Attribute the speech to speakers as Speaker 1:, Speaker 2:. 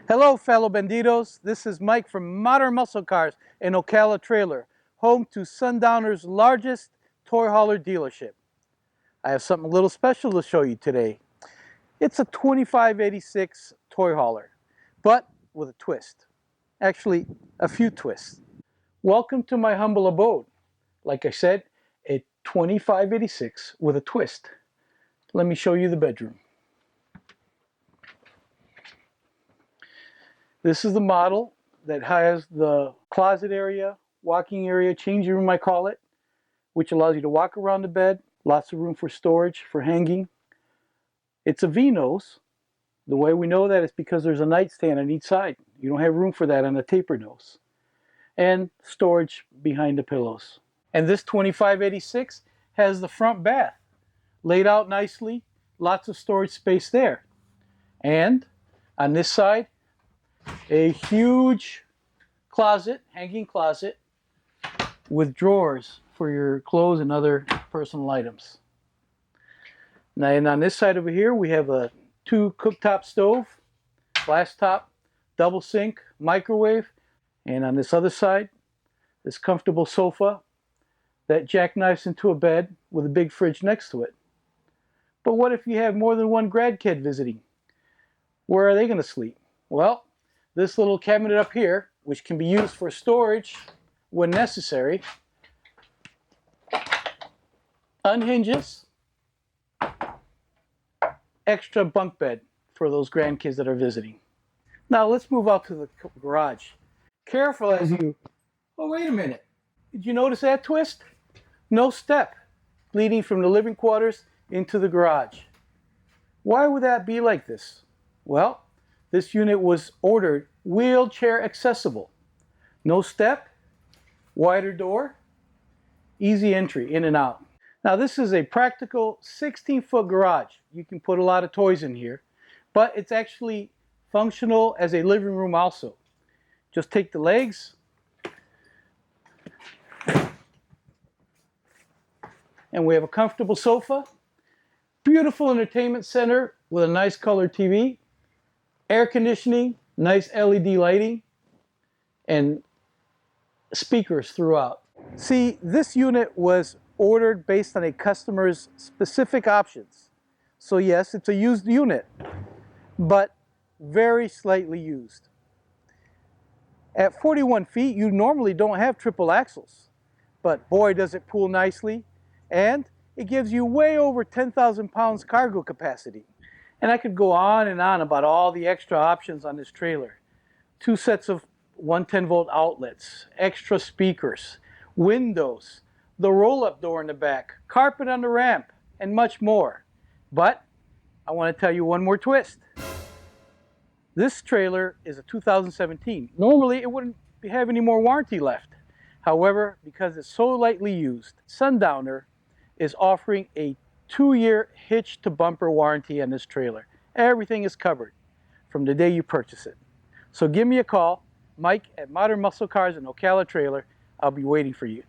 Speaker 1: Hello fellow banditos, this is Mike from Modern Muscle Cars in Ocala Trailer, home to Sundowner's largest toy hauler dealership. I have something a little special to show you today. It's a 2586 toy hauler, but with a twist. Actually, a few twists. Welcome to my humble abode. Like I said, a 2586 with a twist. Let me show you the bedroom. This is the model that has the closet area, walking area, changing room I call it, which allows you to walk around the bed, lots of room for storage, for hanging. It's a V-nose. The way we know that is because there's a nightstand on each side. You don't have room for that on a taper nose. And storage behind the pillows. And this 2586 has the front bath laid out nicely, lots of storage space there. And on this side, a huge closet, hanging closet, with drawers for your clothes and other personal items. Now, and on this side over here, we have a 2 cooktop stove, glass top, double sink, microwave. And on this other side, this comfortable sofa that jackknifes into a bed with a big fridge next to it. But what if you have more than one grandkid visiting? Where are they going to sleep? Well, this little cabinet up here, which can be used for storage when necessary, unhinges, extra bunk bed for those grandkids that are visiting. Now let's move out to the garage. Careful as you, oh wait a minute, did you notice that twist? No step leading from the living quarters into the garage. Why would that be like this? Well, this unit was ordered wheelchair accessible. No step, wider door, easy entry in and out. Now this is a practical 16-foot garage. You can put a lot of toys in here, but it's actually functional as a living room also. Just take the legs and we have a comfortable sofa, beautiful entertainment center with a nice color TV, air conditioning, nice LED lighting, and speakers throughout. See, this unit was ordered based on a customer's specific options. So yes, it's a used unit, but very slightly used. At 41 feet, you normally don't have triple axles, but boy does it pull nicely, and it gives you way over 10,000 pounds cargo capacity. And I could go on and on about all the extra options on this trailer. 2 sets of 110-volt outlets, extra speakers, windows, the roll-up door in the back, carpet on the ramp, and much more. But I want to tell you one more twist. This trailer is a 2017. Normally it wouldn't have any more warranty left. However, because it's so lightly used, Sundowner is offering a 2-year hitch to bumper warranty on this trailer. Everything is covered from the day you purchase it. So give me a call, Mike at Modern Muscle Cars in Ocala Trailer. I'll be waiting for you.